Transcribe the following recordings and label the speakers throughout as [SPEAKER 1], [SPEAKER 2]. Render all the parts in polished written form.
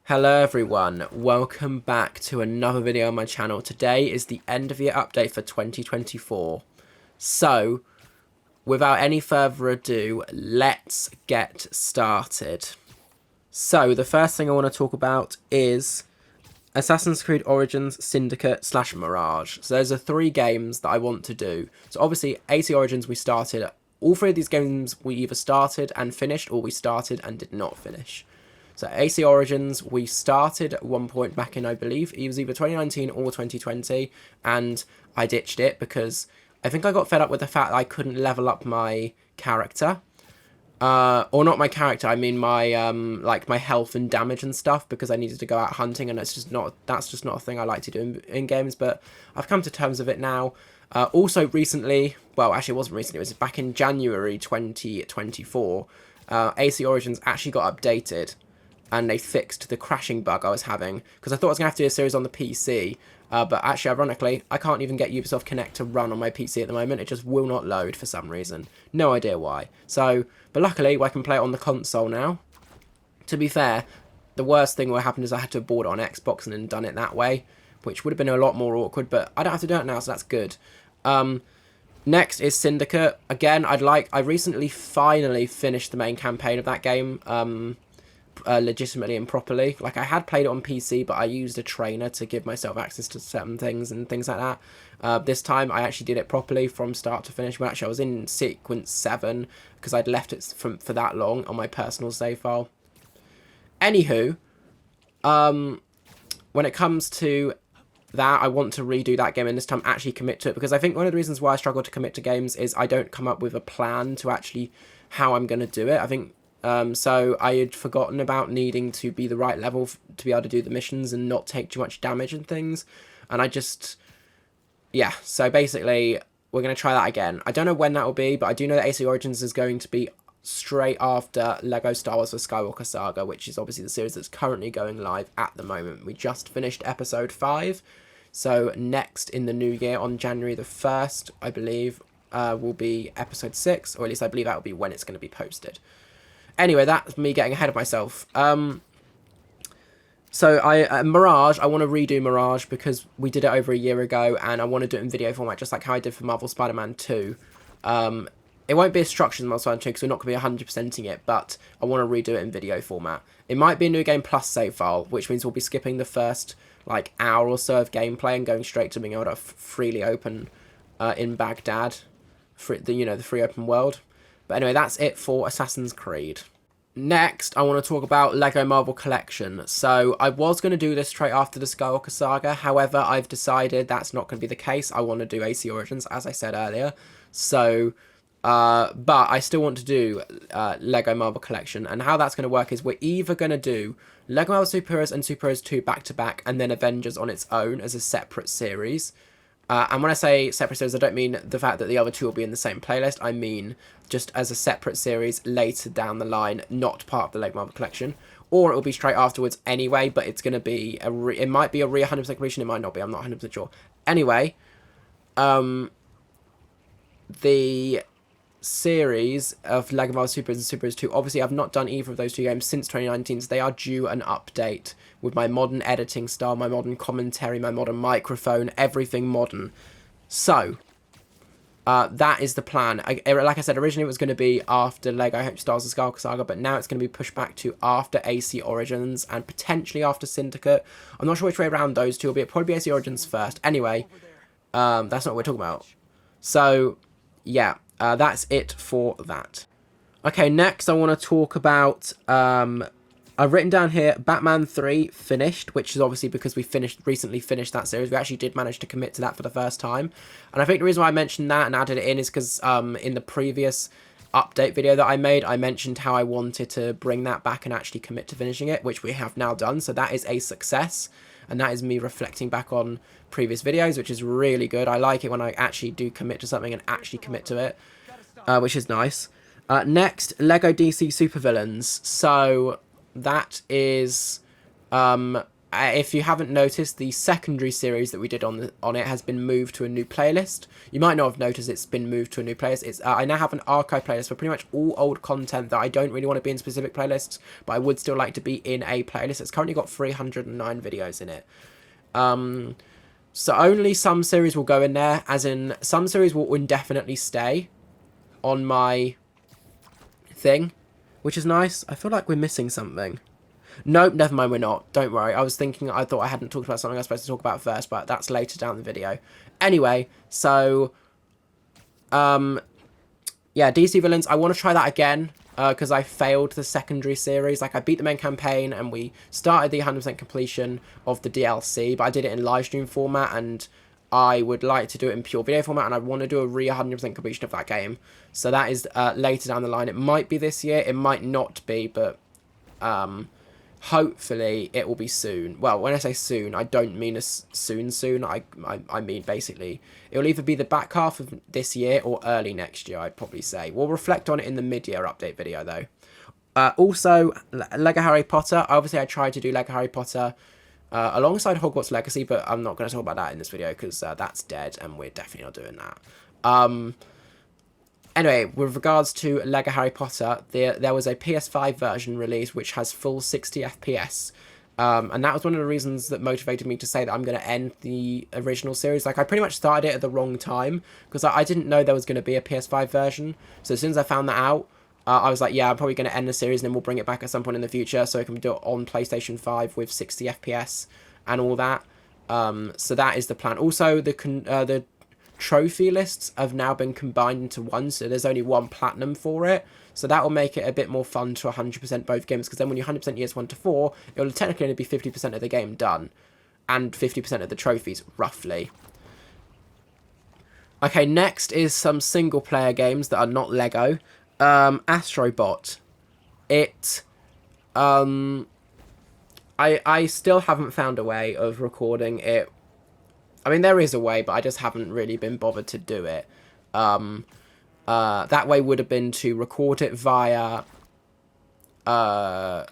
[SPEAKER 1] Hello everyone, welcome back to another video on my channel. Today is the end of year update for 2024. So, without any further ado, let's get started. So, the first thing I want to talk about is Assassin's Creed Origins, Syndicate / Mirage. So those are three games that I want to do. So obviously, AC Origins we started. All three of these games we either started and finished, or we started and did not finish. So AC Origins, we started at one point back in, I believe, it was either 2019 or 2020, and I ditched it because I think I got fed up with the fact that I couldn't level up my character. Or not my character, I mean my, like, my health and damage and stuff, because I needed to go out hunting, and that's just not a thing I like to do in games, but I've come to terms with it now. Also recently, well, actually it wasn't recently, it was back in January 2024, AC Origins actually got updated, and they fixed the crashing bug I was having, because I thought I was going to have to do a series on the PC, but actually, ironically, I can't even get Ubisoft Connect to run on my PC at the moment. It just will not load for some reason. No idea why. So, but luckily, I can play it on the console now. To be fair, the worst thing that happened is I had to board it on Xbox and then done it that way, which would have been a lot more awkward, but I don't have to do it now, so that's good. Next is Syndicate. Again, I recently finally finished the main campaign of that game, legitimately and properly. Like, I had played it on PC, but I used a trainer to give myself access to certain things and things like that. This time I actually did it properly from start to finish. Well, actually I was in sequence 7 because I'd left it for that long on my personal save file. Anywho, when it comes to that, I want to redo that game and this time actually commit to it, because I think one of the reasons why I struggle to commit to games is I don't come up with a plan to actually how I'm going to do it. I think so I had forgotten about needing to be the right level to be able to do the missions and not take too much damage and things. And I just, yeah, so basically we're going to try that again. I don't know when that will be, but I do know that AC Origins is going to be straight after LEGO Star Wars: The Skywalker Saga, which is obviously the series that's currently going live at the moment. We just finished episode 5, so next in the new year on January the 1st, I believe, will be episode 6, or at least I believe that will be when it's going to be posted. Anyway, that's me getting ahead of myself. So Mirage, I want to redo Mirage because we did it over a year ago, and I want to do it in video format, just like how I did for Marvel Spider-Man 2. It won't be as structured as Marvel Spider-Man 2 because we're not going to be 100%ing it, but I want to redo it in video format. It might be a New Game Plus save file, which means we'll be skipping the first, like, hour or so of gameplay and going straight to being able to freely open in Baghdad, the free open world. But anyway, that's it for Assassin's Creed. Next, I want to talk about LEGO Marvel Collection. So, I was going to do this straight after the Skywalker Saga. However, I've decided that's not going to be the case. I want to do AC Origins, as I said earlier. So, but I still want to do LEGO Marvel Collection. And how that's going to work is we're either going to do LEGO Marvel Superheroes and Superheroes 2 back-to-back, and then Avengers on its own as a separate series. And when I say separate series, I don't mean the fact that the other two will be in the same playlist. I mean just as a separate series later down the line, not part of the LEGO Marvel Collection. Or it will be straight afterwards anyway, but it's going to be it might be a 100% completion, it might not be, I'm not 100% sure. Anyway, the series of LEGO Marvel Superheroes and Superheroes 2, obviously I've not done either of those two games since 2019, so they are due an update with my modern editing style, my modern commentary, my modern microphone, everything modern. So, that is the plan. Like I said, originally it was going to be after LEGO Star Wars: The Skywalker Saga, but now it's going to be pushed back to after AC Origins and potentially after Syndicate. I'm not sure which way around those two will be. It'll probably be AC Origins first. Anyway, that's not what we're talking about. So, yeah. That's it for that. Okay, next I want to talk about, I've written down here, Batman 3 finished, which is obviously because we recently finished that series. We actually did manage to commit to that for the first time. And I think the reason why I mentioned that and added it in is because in the previous update video that I made, I mentioned how I wanted to bring that back and actually commit to finishing it, which we have now done. So that is a success. And that is me reflecting back on previous videos, which is really good. I like it when I actually do commit to something and actually commit to it, which is nice. Next, LEGO DC Supervillains. So that is if you haven't noticed, the secondary series that we did on it has been moved to a new playlist. You might not have noticed it's been moved to a new playlist. It's I now have an archive playlist for pretty much all old content that I don't really want to be in specific playlists, but I would still like to be in a playlist. It's currently got 309 videos in it. So only some series will go in there, as in some series will indefinitely stay on my thing, which is nice. I feel like we're missing something. Nope, never mind, we're not. Don't worry. I thought I hadn't talked about something I was supposed to talk about first, but that's later down the video. Anyway, so, yeah, DC Villains, I want to try that again, because I failed the secondary series. Like, I beat the main campaign, and we started the 100% completion of the DLC, but I did it in live stream format, and I would like to do it in pure video format, and I want to do a 100% completion of that game. So that is later down the line. It might be this year, it might not be, but hopefully it will be soon. Well, when I say soon, I don't mean as soon. I mean basically it'll either be the back half of this year or early next year, I'd probably say. We'll reflect on it in the mid-year update video though. Also, Lego Harry Potter. Obviously I tried to do Lego Harry Potter alongside Hogwarts Legacy, but I'm not going to talk about that in this video because that's dead and we're definitely not doing that. Anyway, with regards to Lego Harry Potter, there was a PS5 version released which has full 60 FPS. And that was one of the reasons that motivated me to say that I'm going to end the original series. Like, I pretty much started it at the wrong time, because I didn't know there was going to be a PS5 version. So as soon as I found that out, I was like, yeah, I'm probably going to end the series, and then we'll bring it back at some point in the future, so I can do it on PlayStation 5 with 60 FPS and all that. So that is the plan. Also, the trophy lists have now been combined into one, so there's only one platinum for it, so that will make it a bit more fun to 100% both games, because then when you 100% years 1 to 4, it will technically only be 50% of the game done, and 50% of the trophies, roughly. Okay, next is some single player games that are not Lego. Astrobot. I still haven't found a way of recording it. I mean, there is a way, but I just haven't really been bothered to do it. That way would have been to record it via... record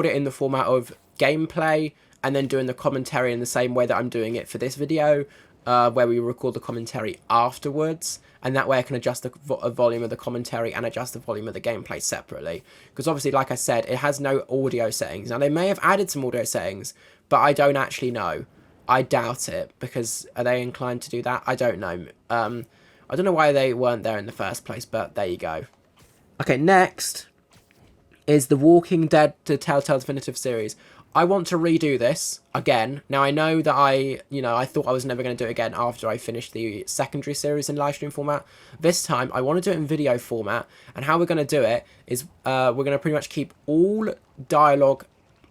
[SPEAKER 1] it in the format of gameplay, and then doing the commentary in the same way that I'm doing it for this video, where we record the commentary afterwards, and that way I can adjust the volume of the commentary and adjust the volume of the gameplay separately. Because obviously, like I said, it has no audio settings. Now, they may have added some audio settings, but I don't actually know. I doubt it, because are they inclined to do that? I don't know. I don't know why they weren't there in the first place, but there you go. Okay, next is The Walking Dead to Telltale Definitive Series. I want to redo this again. Now, I know that I thought I was never going to do it again after I finished the secondary series in live stream format. This time, I want to do it in video format, and how we're going to do it is we're going to pretty much keep all dialogue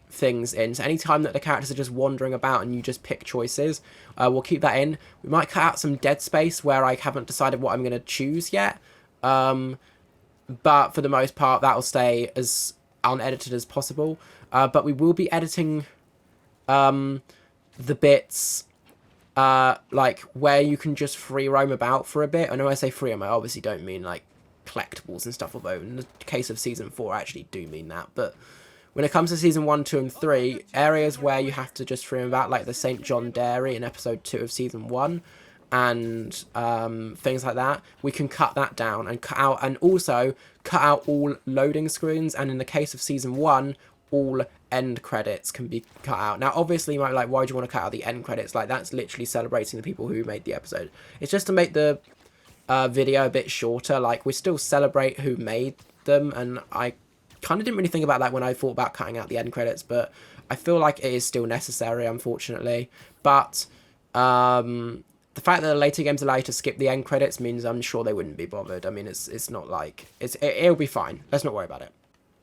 [SPEAKER 1] things in, so anytime that the characters are just wandering about and you just pick choices, we'll keep that in. We might cut out some dead space where I haven't decided what I'm going to choose yet, but for the most part that'll stay as unedited as possible, but we will be editing the bits like where you can just free roam about for a bit. I know I say free roam, I obviously don't mean like collectibles and stuff, although in the case of season 4 I actually do mean that, but when it comes to season 1, 2, and 3, areas where you have to just free about, like the St. John Dairy in episode 2 of season 1, and things like that, we can cut that down and cut out, and also cut out all loading screens, and in the case of season 1, all end credits can be cut out. Now, obviously, you might be like, why do you want to cut out the end credits? Like, that's literally celebrating the people who made the episode. It's just to make the video a bit shorter. Like, we still celebrate who made them, and I kind of didn't really think about that when I thought about cutting out the end credits, but I feel like it is still necessary, unfortunately. But the fact that the later games allow you to skip the end credits means I'm sure they wouldn't be bothered. I mean, it's not like it'll be fine. Let's not worry about it.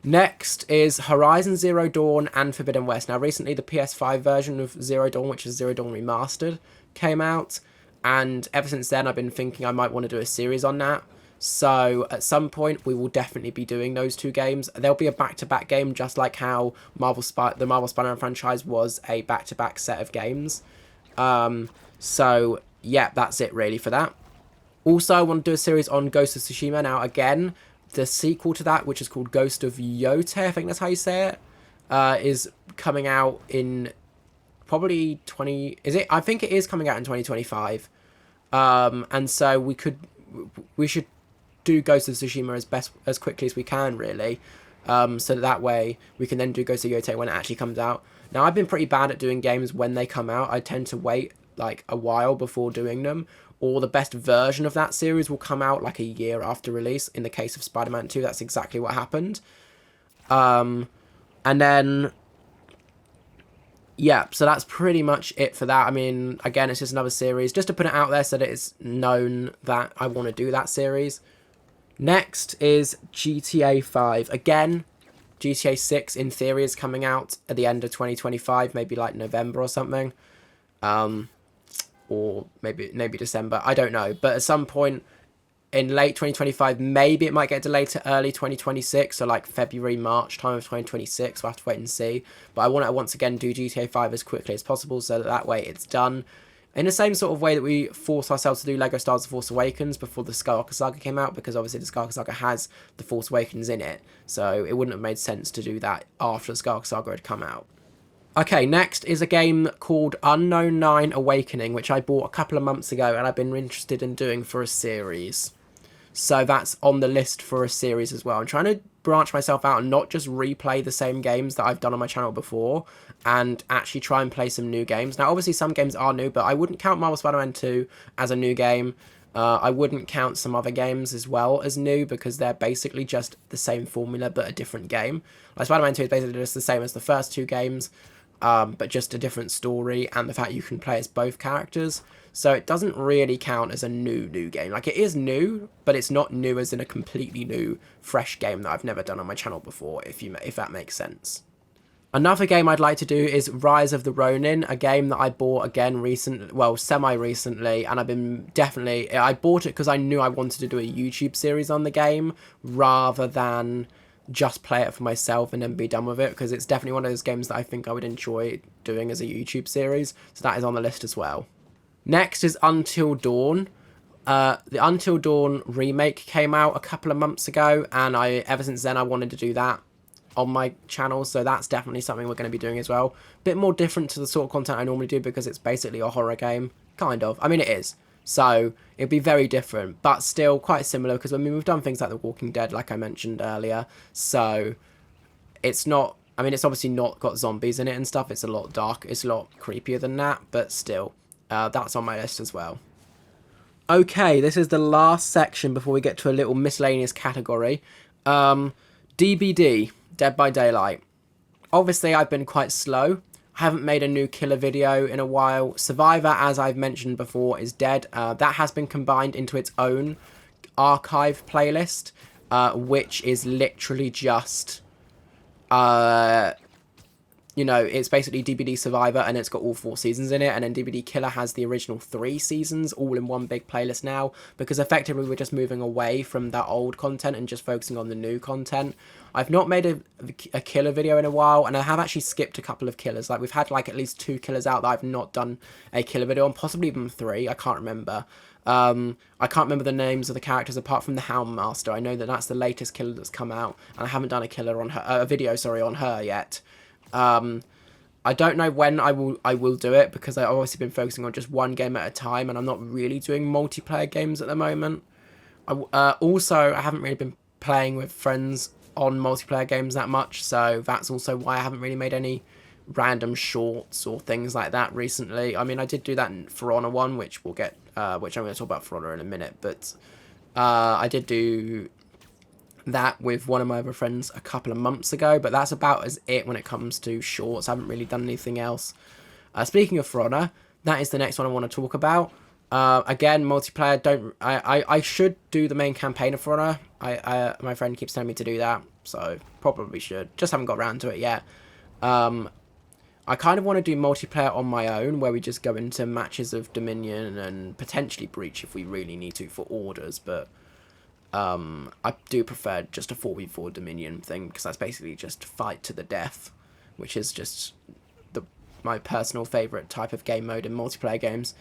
[SPEAKER 1] Next is Horizon Zero Dawn and Forbidden West. Now, recently the PS5 version of Zero Dawn, which is Zero Dawn Remastered, came out, and ever since then I've been thinking I might want to do a series on that. So at some point we will definitely be doing those two games. There'll be a back-to-back game, just like how the Marvel Spider-Man franchise was a back-to-back set of games. So yeah, that's it really for that. Also, I want to do a series on Ghost of Tsushima. Now, again, the sequel to that, which is called Ghost of Yotei, I think that's how you say it, is coming out in probably I think it is coming out in 2025. And so we should do Ghost of Tsushima as quickly as we can, really. So that way we can then do Ghost of Yotei when it actually comes out. Now, I've been pretty bad at doing games when they come out. I tend to wait like a while before doing them, or the best version of that series will come out like a year after release. In the case of Spider-Man 2, that's exactly what happened. And then, yeah, so that's pretty much it for that. I mean, again, it's just another series, just to put it out there so that it's known that I want to do that series. Next is GTA 5. Again, GTA 6 in theory is coming out at the end of 2025, maybe like November or something. Or maybe December, I don't know. But at some point in late 2025, maybe it might get delayed to early 2026, so like February, March time of 2026. We'll have to wait and see. But I want to once again do GTA 5 as quickly as possible so that way it's done. In the same sort of way that we force ourselves to do LEGO Star Wars The Force Awakens before the Skywalker Saga came out, because obviously the Skywalker Saga has The Force Awakens in it, so it wouldn't have made sense to do that after the Skywalker Saga had come out. Okay, next is a game called Unknown 9 Awakening, which I bought a couple of months ago and I've been interested in doing for a series. So that's on the list for a series as well. I'm trying to branch myself out and not just replay the same games that I've done on my channel before, and actually try and play some new games. Now, obviously, some games are new, but I wouldn't count Marvel Spider-Man 2 as a new game. I wouldn't count some other games as well as new, because they're basically just the same formula, but a different game. Like Spider-Man 2 is basically just the same as the first two games, but just a different story, and the fact you can play as both characters. So it doesn't really count as a new game. Like, it is new, but it's not new as in a completely new, fresh game that I've never done on my channel before, if that makes sense. Another game I'd like to do is Rise of the Ronin, a game that I bought again semi-recently, and I bought it because I knew I wanted to do a YouTube series on the game, rather than just play it for myself and then be done with it, because it's definitely one of those games that I think I would enjoy doing as a YouTube series, so that is on the list as well. Next is Until Dawn. The Until Dawn remake came out a couple of months ago, and ever since then I wanted to do that on my channel, so that's definitely something we're going to be doing as well. Bit more different to the sort of content I normally do, because it's basically a horror game, kind of. I mean, it is. So it'd be very different, but still quite similar, because I mean, we've done things like The Walking Dead, like I mentioned earlier, so it's not, I mean, it's obviously not got zombies in it and stuff, it's a lot dark, it's a lot creepier than that, but still, that's on my list as well. Okay, this is the last section before we get to a little miscellaneous category. DBD, Dead by Daylight. Obviously, I've been quite slow. I haven't made a new killer video in a while. Survivor, as I've mentioned before, is dead. That has been combined into its own archive playlist, which is literally just, you know, it's basically DBD Survivor, and it's got all 4 seasons in it, and then DBD Killer has the original 3 seasons all in one big playlist now, because effectively we're just moving away from that old content and just focusing on the new content. I've not made a killer video in a while, and I have actually skipped a couple of killers. Like, we've had like at least 2 killers out that I've not done a killer video on, possibly even 3, I can't remember. I can't remember the names of the characters apart from the Houndmaster. I know that that's the latest killer that's come out, and I haven't done a killer on her, a video, sorry, on her yet. I don't know when I will do it, because I've obviously been focusing on just one game at a time, and I'm not really doing multiplayer games at the moment. Also, I haven't really been playing with friends on multiplayer games that much, so that's also why I haven't really made any random shorts or things like that recently. I mean, I did do that in For Honor 1, which we'll get, which I'm going to talk about For Honor in a minute, but I did do that with one of my other friends a couple of months ago, but that's about as it when it comes to shorts. I haven't really done anything else. Speaking of For Honor, that is the next one I want to talk about. Again, multiplayer, I should do the main campaign of For Honor. My friend keeps telling me to do that, so probably should. Just haven't got around to it yet. I kind of want to do multiplayer on my own, where we just go into matches of Dominion and potentially Breach if we really need to for orders, but I do prefer just a 4v4 Dominion thing, because that's basically just fight to the death, which is just my personal favourite type of game mode in multiplayer games.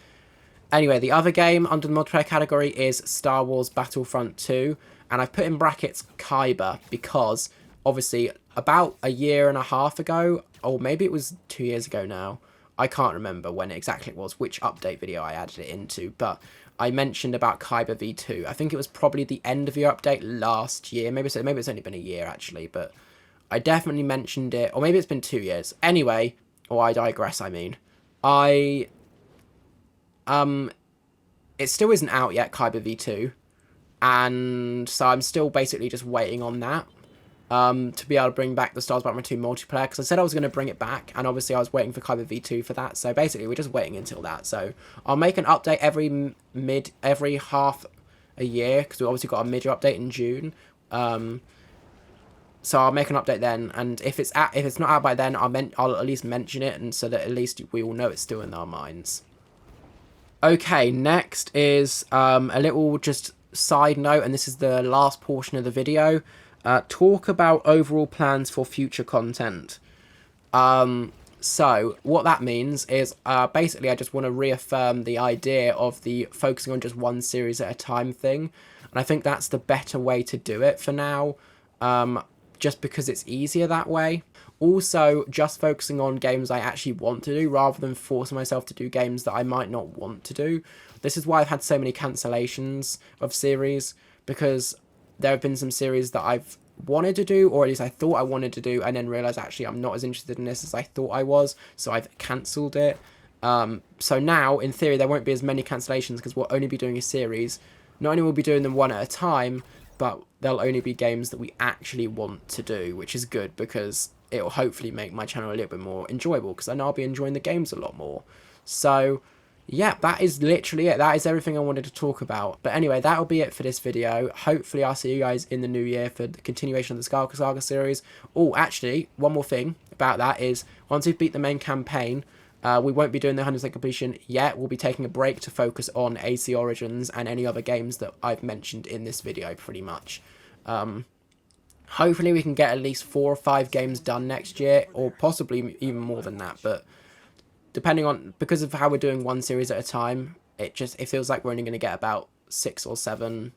[SPEAKER 1] Anyway, the other game under the multiplayer category is Star Wars Battlefront 2, and I've put in brackets Kyber, because obviously about a year and a half ago, or maybe it was 2 years ago now. I can't remember when exactly it was, which update video I added it into, but I mentioned about Kaiba V2. I think it was probably the end of your update last year. Maybe it's only been a year, actually, but I definitely mentioned it. Or maybe it's been 2 years. Anyway, or I digress, I mean. It still isn't out yet, Kaiba V2. And so I'm still basically just waiting on that. To be able to bring back the Stars Batman 2 multiplayer, because I said I was going to bring it back, and obviously I was waiting for Kaiba V2 for that, so basically we're just waiting until that. So I'll make an update every half a year, because we obviously got a mid-year update in June. So I'll make an update then, and if it's not out by then, I'll at least mention it, and so that at least we all know it's still in our minds. Okay, next is a little just side note, and this is the last portion of the video. Talk about overall plans for future content. So what that means is basically I just want to reaffirm the idea of the focusing on just one series at a time thing, and I think that's the better way to do it for now, just because it's easier that way. Also, just focusing on games I actually want to do rather than forcing myself to do games that I might not want to do. This is why I've had so many cancellations of series, because there have been some series that I've wanted to do, or at least I thought I wanted to do, and then realised actually I'm not as interested in this as I thought I was, so I've cancelled it. So now, in theory, there won't be as many cancellations because we'll only be doing a series. Not only will we be doing them one at a time, but they'll only be games that we actually want to do, which is good because it'll hopefully make my channel a little bit more enjoyable, because I know I'll be enjoying the games a lot more. So yeah, that is literally it. That is everything I wanted to talk about. But anyway, that'll be it for this video. Hopefully I'll see you guys in the new year for the continuation of the Scarlet Saga series. Oh, actually, one more thing about that is, once we've beat the main campaign, we won't be doing the 100% completion yet. We'll be taking a break to focus on AC Origins and any other games that I've mentioned in this video, pretty much. Hopefully we can get at least 4 or 5 games done next year, or possibly even more than that, but depending on, because of how we're doing one series at a time, it feels like we're only going to get about 6 or 7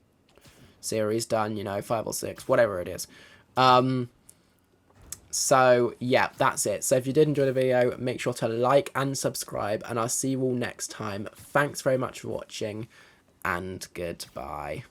[SPEAKER 1] series done, 5 or 6, whatever it is. So yeah, that's it. So if you did enjoy the video, make sure to like and subscribe, and I'll see you all next time. Thanks very much for watching, and goodbye.